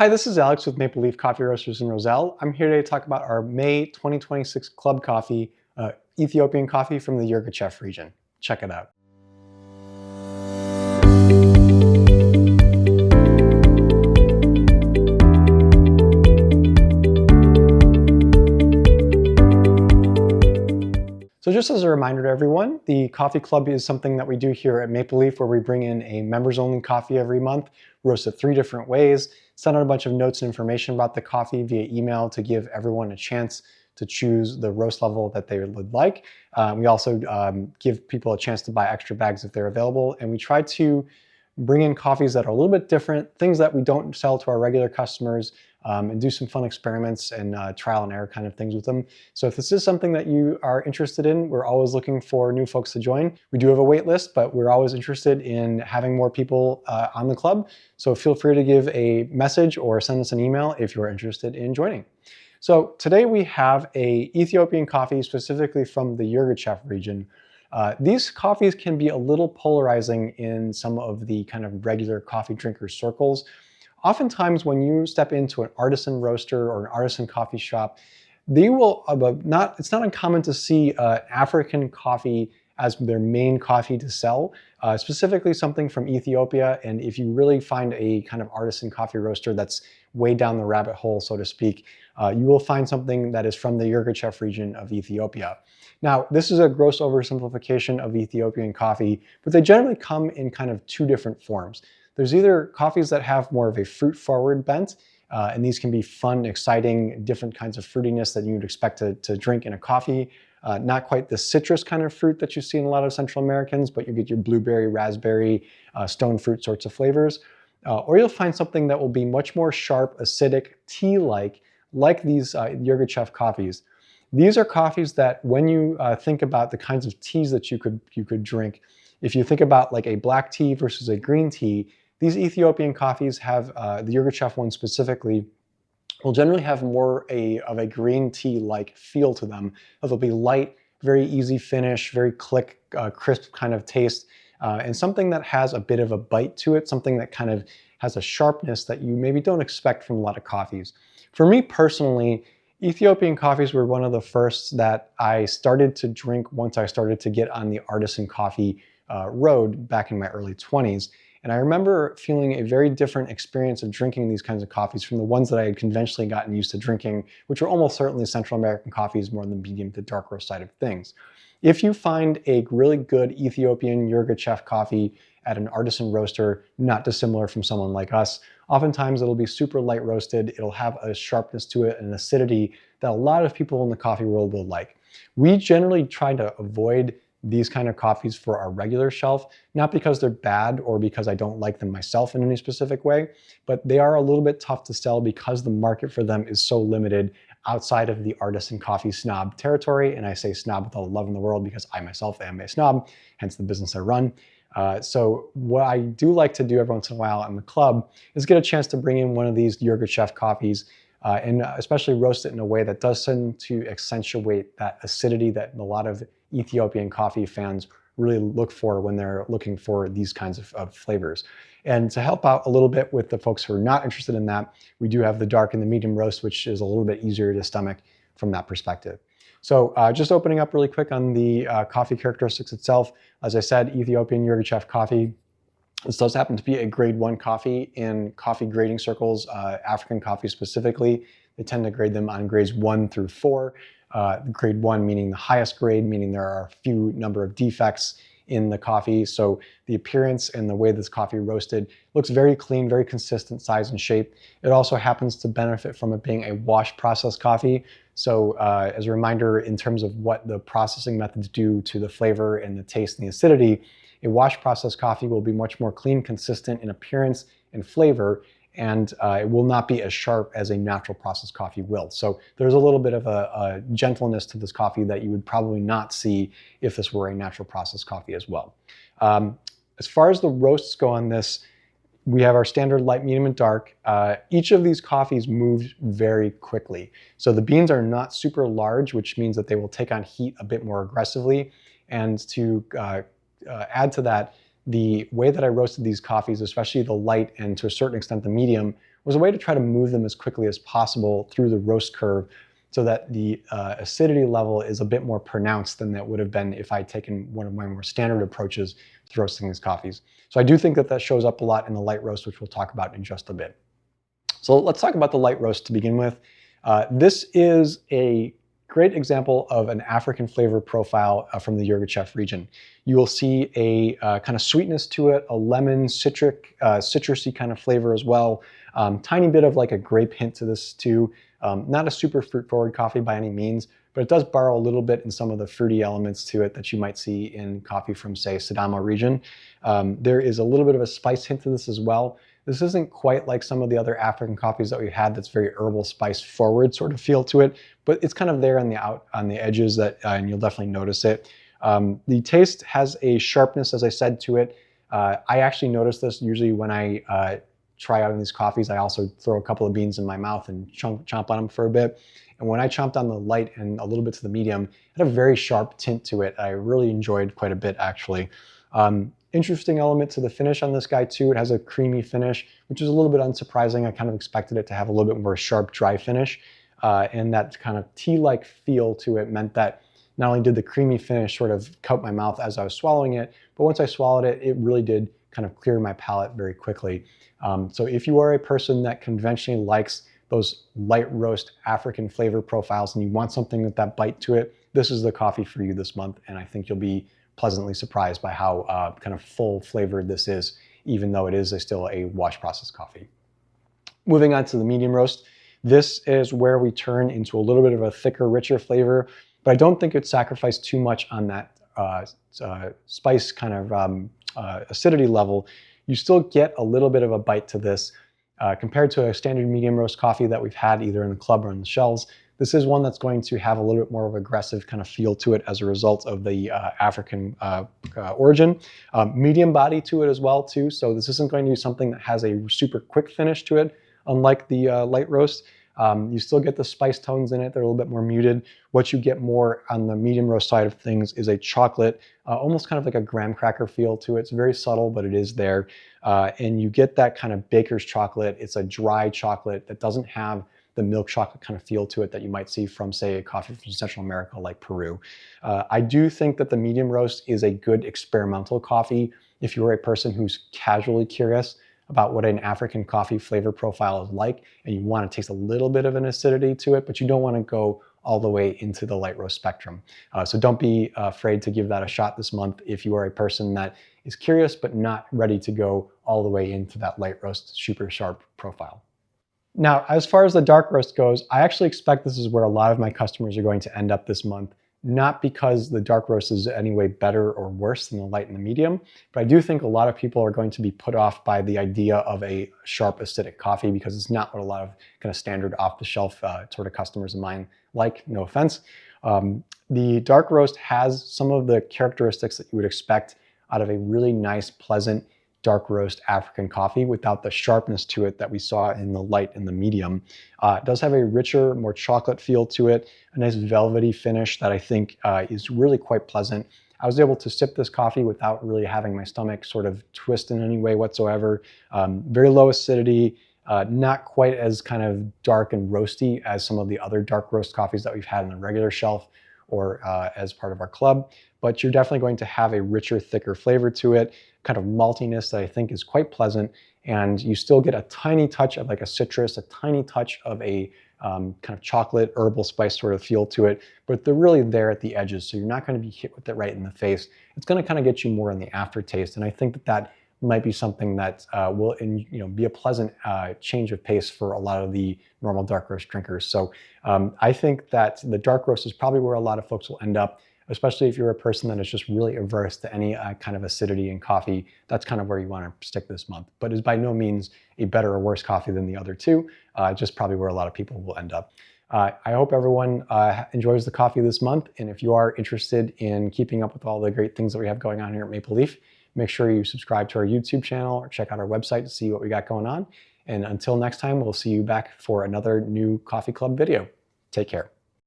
Hi, this is Alex with Maple Leaf Coffee Roasters in Roselle. I'm here today to talk about our May 2026 Club Coffee, Ethiopian coffee from the Yirgacheffe region. Check it out. So just as a reminder to everyone, the coffee club is something that we do here at Maple Leaf where we bring in a members-only coffee every month, roast it 3 different ways, send out a bunch of notes and information about the coffee via email to give everyone a chance to choose the roast level that they would like. We also give people a chance to buy extra bags if they're available, and we try to bring in coffees that are a little bit different, things that we don't sell to our regular customers, and do some fun experiments and trial and error kind of things with them. So if this is something that you are interested in, we're always looking for new folks to join. We do have a wait list, but we're always interested in having more people on the club. So feel free to give a message or send us an email if you're interested in joining. So today we have a Ethiopian coffee specifically from the Yirgacheffe region. These coffees can be a little polarizing in some of the kind of regular coffee drinker circles. Oftentimes when you step into an artisan roaster or an artisan coffee shop, they will it's not uncommon to see African coffee as their main coffee to sell, specifically something from Ethiopia. And if you really find a kind of artisan coffee roaster that's way down the rabbit hole, so to speak, you will find something that is from the Yirgacheffe region of Ethiopia. Now, this is a gross oversimplification of Ethiopian coffee, but they generally come in kind of 2 different forms. There's either coffees that have more of a fruit-forward bent, and these can be fun, exciting, different kinds of fruitiness that you'd expect to drink in a coffee. Not quite the citrus kind of fruit that you see in a lot of Central Americans, but you get your blueberry, raspberry, stone fruit sorts of flavors. Or you'll find something that will be much more sharp, acidic, tea-like, like these Yirgacheffe coffees. These are coffees that when you think about the kinds of teas that you could drink, if you think about like a black tea versus a green tea, these Ethiopian coffees have, the Yirgacheffe one specifically, will generally have more of a green tea-like feel to them. They'll be light, very easy finish, very crisp kind of taste, and something that has a bit of a bite to it, something that kind of has a sharpness that you maybe don't expect from a lot of coffees. For me personally, Ethiopian coffees were one of the first that I started to drink once I started to get on the artisan coffee road back in my early 20s. And I remember feeling a very different experience of drinking these kinds of coffees from the ones that I had conventionally gotten used to drinking, which are almost certainly Central American coffees, more on the medium to dark roast side of things. If you find a really good Ethiopian Yirgacheffe coffee at an artisan roaster, not dissimilar from someone like us, oftentimes it'll be super light roasted, it'll have a sharpness to it and an acidity that a lot of people in the coffee world will like. We generally try to avoid these kind of coffees for our regular shelf, not because they're bad or because I don't like them myself in any specific way, but they are a little bit tough to sell because the market for them is so limited outside of the artisan coffee snob territory. And I say snob with all the love in the world because I myself am a snob, hence the business I run. So what I do like to do every once in a while in the club is get a chance to bring in one of these Yirgacheffe coffees and especially roast it in a way that does tend to accentuate that acidity that a lot of Ethiopian coffee fans really look for when they're looking for these kinds of flavors. And to help out a little bit with the folks who are not interested in that, we do have the dark and the medium roast, which is a little bit easier to stomach from that perspective. So just opening up really quick on the coffee characteristics itself. As I said, Ethiopian Yirgacheffe coffee. This does happen to be a grade 1 coffee in coffee grading circles, African coffee specifically. They tend to grade them on grades 1 through 4. Grade 1 meaning the highest grade, meaning there are a few number of defects in the coffee. So the appearance and the way this coffee roasted looks very clean, very consistent size and shape. It also happens to benefit from it being a wash process coffee. So as a reminder, in terms of what the processing methods do to the flavor and the taste and the acidity, a wash process coffee will be much more clean, consistent in appearance and flavor, and it will not be as sharp as a natural processed coffee will. So there's a little bit of a gentleness to this coffee that you would probably not see if this were a natural processed coffee as well. As far as the roasts go on this, we have our standard light, medium, and dark. Each of these coffees moves very quickly. So the beans are not super large, which means that they will take on heat a bit more aggressively. And to add to that, the way that I roasted these coffees, especially the light and to a certain extent the medium, was a way to try to move them as quickly as possible through the roast curve so that the acidity level is a bit more pronounced than that would have been if I'd taken one of my more standard approaches to roasting these coffees. So I do think that that shows up a lot in the light roast, which we'll talk about in just a bit. So let's talk about the light roast to begin with. This is a great example of an African flavor profile from the Yirgacheffe region. You will see a kind of sweetness to it, a lemon, citrusy kind of flavor as well. Tiny bit of like a grape hint to this too. Not a super fruit-forward coffee by any means, but it does borrow a little bit in some of the fruity elements to it that you might see in coffee from, say, Sidama region. There is a little bit of a spice hint to this as well. This isn't quite like some of the other African coffees that we've had that's very herbal spice forward sort of feel to it, but it's kind of there on the edges that, and you'll definitely notice it. The taste has a sharpness, as I said, to it. I actually notice this usually when I try out in these coffees. I also throw a couple of beans in my mouth and chomp on them for a bit. And when I chomped on the light and a little bit to the medium, it had a very sharp tint to it. I really enjoyed quite a bit, actually. Interesting element to the finish on this guy too. It has a creamy finish, which is a little bit unsurprising. I kind of expected it to have a little bit more sharp, dry finish. And that kind of tea-like feel to it meant that not only did the creamy finish sort of coat my mouth as I was swallowing it, but once I swallowed it, it really did kind of clear my palate very quickly. So if you are a person that conventionally likes those light roast African flavor profiles and you want something with that bite to it, this is the coffee for you this month. And I think you'll be pleasantly surprised by how kind of full flavored this is, even though it is still a wash process coffee. Moving on to the medium roast, this is where we turn into a little bit of a thicker, richer flavor, but I don't think it sacrificed too much on that spice kind of acidity level. You still get a little bit of a bite to this compared to a standard medium roast coffee that we've had either in the club or on the shelves. This is one that's going to have a little bit more of an aggressive kind of feel to it as a result of the African origin. Medium body to it as well too, so this isn't going to be something that has a super quick finish to it, unlike the light roast. You still get the spice tones in it. They're a little bit more muted. What you get more on the medium roast side of things is a chocolate, almost kind of like a graham cracker feel to it. It's very subtle, but it is there. And you get that kind of baker's chocolate. It's a dry chocolate that doesn't have the milk chocolate kind of feel to it that you might see from, say, a coffee from Central America like Peru. I do think that the medium roast is a good experimental coffee if you're a person who's casually curious about what an African coffee flavor profile is like, and you want to taste a little bit of an acidity to it, but you don't want to go all the way into the light roast spectrum. So don't be afraid to give that a shot this month if you are a person that is curious but not ready to go all the way into that light roast super sharp profile. Now, as far as the dark roast goes, I actually expect this is where a lot of my customers are going to end up this month. Not because the dark roast is any way better or worse than the light and the medium, but I do think a lot of people are going to be put off by the idea of a sharp acidic coffee because it's not what a lot of kind of standard off-the-shelf sort of customers of mine like, no offense. The dark roast has some of the characteristics that you would expect out of a really nice, pleasant, dark roast African coffee without the sharpness to it that we saw in the light and the medium. It does have a richer, more chocolate feel to it, a nice velvety finish that I think is really quite pleasant. I was able to sip this coffee without really having my stomach sort of twist in any way whatsoever. Very low acidity, not quite as kind of dark and roasty as some of the other dark roast coffees that we've had on the regular shelf or as part of our club, but you're definitely going to have a richer, thicker flavor to it, kind of maltiness that I think is quite pleasant, and you still get a tiny touch of like a citrus, a tiny touch of a kind of chocolate, herbal spice sort of feel to it, but they're really there at the edges, so you're not going to be hit with it right in the face. It's going to kind of get you more in the aftertaste, and I think that that might be something that will be a pleasant change of pace for a lot of the normal dark roast drinkers. So I think that the dark roast is probably where a lot of folks will end up, especially if you're a person that is just really averse to any kind of acidity in coffee. That's kind of where you want to stick this month, but is by no means a better or worse coffee than the other two, just probably where a lot of people will end up. I hope everyone enjoys the coffee this month, and if you are interested in keeping up with all the great things that we have going on here at Maple Leaf, make sure you subscribe to our YouTube channel or check out our website to see what we got going on. And until next time, we'll see you back for another new Coffee Club video. Take care.